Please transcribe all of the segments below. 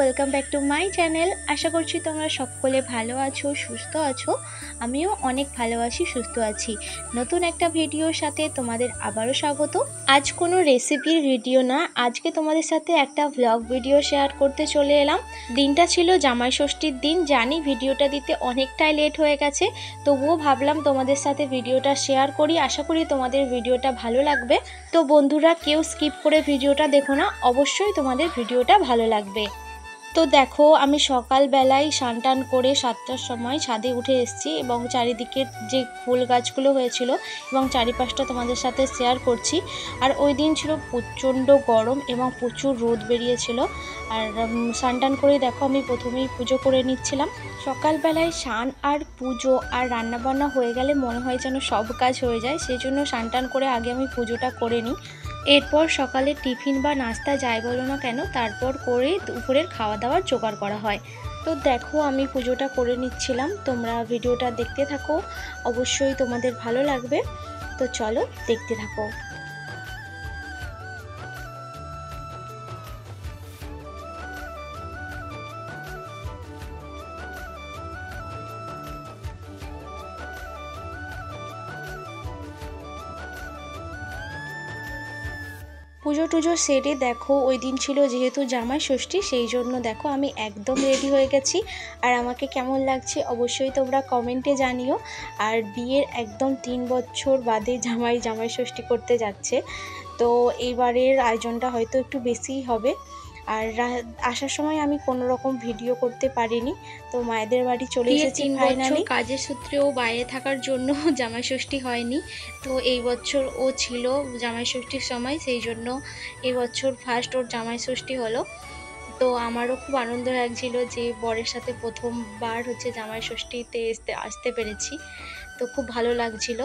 Welcome back to my channel. আশা করছি তোমরা সকলে ভালো আছো, সুস্থ আছো। আমিও অনেক ভালো আছি, সুস্থ আছি। নতুন একটা ভিডিওর সাথে তোমাদের আবারও স্বাগত। আজ কোনো রেসিপির ভিডিও না, আজকে তোমাদের সাথে একটা ব্লগ ভিডিও শেয়ার করতে চলে এলাম। দিনটা ছিল জামাই ষষ্ঠীর দিন। জানি ভিডিওটা দিতে অনেকটাই লেট হয়ে গেছে, তবুও ভাবলাম তোমাদের সাথে ভিডিওটা শেয়ার করি। আশা করি তোমাদের ভিডিওটা ভালো লাগবে। তো বন্ধুরা, কেউ স্কিপ করে ভিডিওটা দেখো না, অবশ্যই তোমাদের ভিডিওটা ভালো লাগবে। তো দেখো, আমি সকালবেলায় স্নান টান করে 7টার সময় ছাদে উঠে এসেছি এবং চারিদিকের যে ফুল গাছগুলো হয়েছিল এবং চারিপাশটা তোমাদের সাথে শেয়ার করছি। আর ওই দিন ছিল প্রচণ্ড গরম এবং প্রচুর রোদ বেরিয়েছিল। আর স্নান টান করে দেখো আমি প্রথমেই পুজো করে নিচ্ছিলাম। সকালবেলায় স্নান আর পুজো আর রান্নাবান্না হয়ে গেলে মনে হয় যেন সব কাজ হয়ে যায়, সেই জন্য স্নান টান করে আগে আমি পুজোটা করে নিই। এরপর সকালে টিফিন বা নাস্তা যাই বলো না কেন, তারপর করে দুপুরের খাওয়া দাওয়ার জোগাড় করা হয়। তো দেখো আমি পুজোটা করে নিচ্ছিলাম, তোমরা ভিডিওটা দেখতে থাকো, অবশ্যই তোমাদের ভালো লাগবে। তো চলো দেখতে থাকো। পুজো টুজো সেরে দেখো ওই দিন ছিল যেহেতু জামাই ষষ্ঠী, সেই জন্য দেখো আমি একদম রেডি হয়ে গেছি। আর আমাকে কেমন লাগছে অবশ্যই তোমরা কমেন্টে জানিও। আর বিয়ের একদম 3 বছর বাদে জামাই ষষ্ঠী করতে যাচ্ছে, তো এইবারের আয়োজনটা হয়তো একটু বেশিই হবে। আর আসার সময় আমি কোনো রকম ভিডিও করতে পারিনি, তো মায়েদের বাড়ি চলে এসেছি ফাইনালি। কাজের সূত্রে ও বাইরে থাকার জন্য জামাই ষষ্ঠী হয়নি। তো এই বছর ও ছিল জামাই ষষ্ঠীর সময়, সেই জন্য এই বছর ফার্স্ট ওর জামাই ষষ্ঠী হলো। তো আমারও খুব আনন্দ লাগছিল যে বরের সাথে প্রথমবার হচ্ছে জামাই ষষ্ঠীতে আসতে পেরেছি, তো খুব ভালো লাগছিল।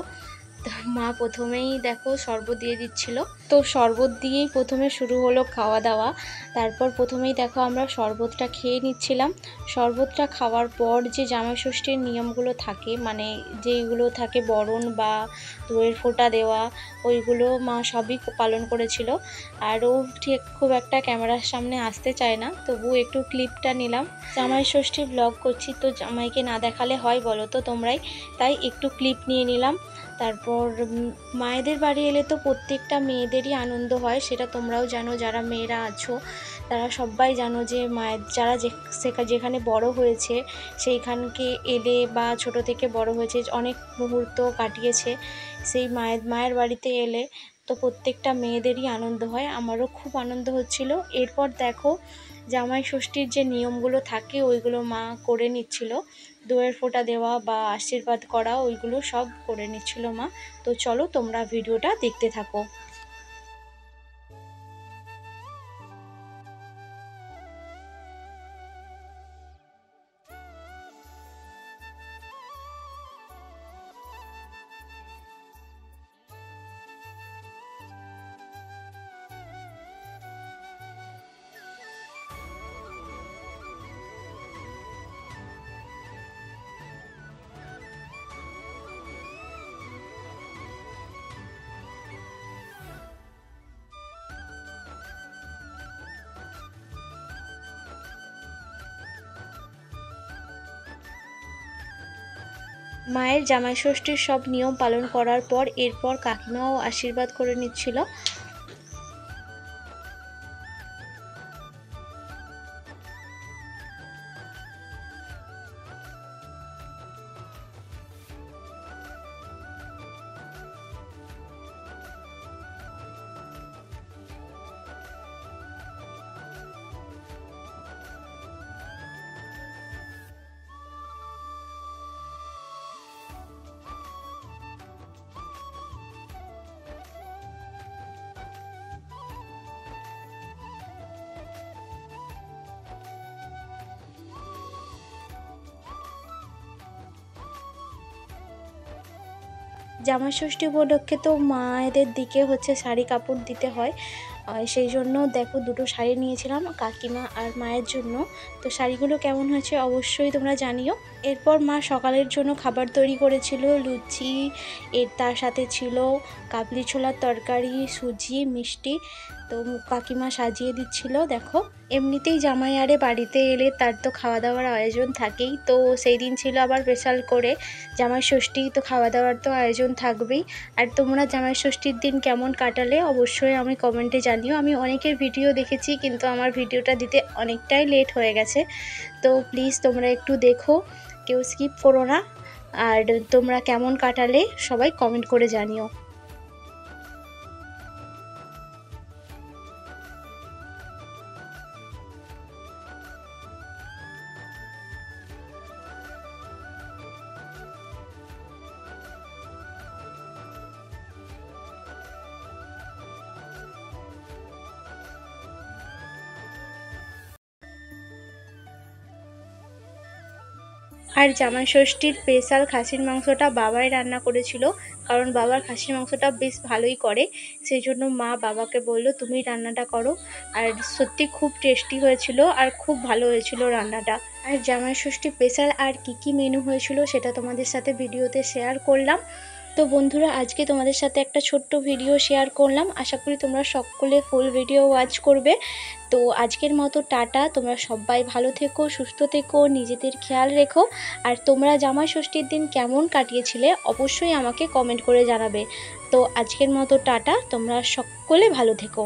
মা প্রথমেই দেখো শরবত দিয়ে দিচ্ছিল, তো শরবত দিয়েই প্রথমে শুরু হলো খাওয়া দাওয়া। তারপর প্রথমেই দেখো আমরা শরবতটা খেয়ে নিচ্ছিলাম। শরবতটা খাওয়ার পর যে জামাই ষষ্ঠীর নিয়মগুলো থাকে, মানে যেইগুলো থাকে বরণ বা দইয়ের ফোঁটা দেওয়া, ওইগুলো মা সবই পালন করেছিল। আর ও ঠিক খুব একটা ক্যামেরার সামনে আসতে চায় না, তবু একটু ক্লিপটা নিলাম। জামাই ষষ্ঠী ব্লগ করছি, তো জামাইকে না দেখালে হয় বলো তো তোমরাই, তাই একটু ক্লিপ নিয়ে নিলাম। তারপর মায়েদের বাড়ি এলে তো প্রত্যেকটা মেয়েদেরই আনন্দ হয়, সেটা তোমরাও জানো, যারা মেয়েরা আছো তারা সবাই জানো যে মায়ের যারা যেখানে বড় হয়েছে সেইখানকে এলে বা ছোট থেকে বড় হয়েছে, অনেক মুহূর্ত কাটিয়েছে, সেই মায়ের বাড়িতে এলে তো প্রত্যেকটা মেয়েদেরই আনন্দ হয়। আমারও খুব আনন্দ হচ্ছিল। এরপর দেখো জামাই ষষ্ঠীর যে নিয়মগুলো থাকে ওইগুলো মা করে নিচ্ছিল, দইয়ের ফোঁটা দেওয়া বা আশীর্বাদ করা, ওইগুলো সব করে নিচ্ছিল মা। তো চলো তোমরা ভিডিওটা দেখতে থাকো। মায়ের জামাই ষষ্ঠীর সব নিয়ম পালন করার পর এরপর কাকিমাও আশীর্বাদ করে নিচ্ছিল। জামাই ষষ্ঠী উপলক্ষে তো মায়েদের দিকে হচ্ছে শাড়ি কাপড় দিতে হয়, সেই জন্য দেখো দুটো শাড়ি নিয়েছিলাম কাকিমা আর মায়ের জন্য। তো শাড়িগুলো কেমন হয়েছে অবশ্যই তোমরা জানিও। এরপর মা সকালের জন্য খাবার তৈরি করেছিল, লুচি, তার সাথে ছিল কাবলি ছোলার তরকারি, সুজি, মিষ্টি। তো কাকিমা সাজিয়ে দিচ্ছিল দেখো। এমনিতেই জামাই আরে বাড়িতে এলে তার তো খাওয়া দাওয়ার আয়োজন থাকেই, তো সেই দিন ছিল আবার স্পেশাল করে জামাই ষষ্ঠী, তো খাওয়া দাওয়ার তো আয়োজন থাকবেই। আর তোমরা জামাই ষষ্ঠীর দিন কেমন কাটালে অবশ্যই আমি কমেন্টে জানিও। আমি অনেকের ভিডিও দেখেছি কিন্তু আমার ভিডিওটা দিতে অনেকটাই লেট হয়ে গেছে, তো প্লিজ তোমরা একটু দেখো, কেউ স্কিপ করো না। আর তোমরা কেমন কাটালে সবাই কমেন্ট করে জানিও। আর জামাই ষষ্ঠীর স্পেশাল খাসির মাংসটা বাবাই রান্না করেছিল, কারণ বাবার খাসির মাংসটা বেশ ভালোই করে, সেই জন্য মা বাবাকে বলল তুমি রান্নাটা করো। আর সত্যি খুব টেস্টি হয়েছিল আর খুব ভালো হয়েছিল রান্নাটা। আর জামাই ষষ্ঠী স্পেশাল আর কি মেনু হয়েছিল সেটা তোমাদের সাথে ভিডিওতে শেয়ার করলাম। তো বন্ধুরা, আজকে তোমাদের সাথে একটা ছোট্ট ভিডিও শেয়ার করলাম, আশা করি তোমরা সকলে ফুল ভিডিও ওয়াচ করবে। তো আজকের মতো টাটা, তোমরা সবাই ভালো থেকো, সুস্থ থেকো, নিজেদের খেয়াল রেখো। আর তোমরা জামাই ষষ্ঠীর দিন কেমন কাটিয়েছিলে অবশ্যই আমাকে কমেন্ট করে জানাবে। তো আজকের মতো টাটা, তোমরা সকলে ভালো থেকো।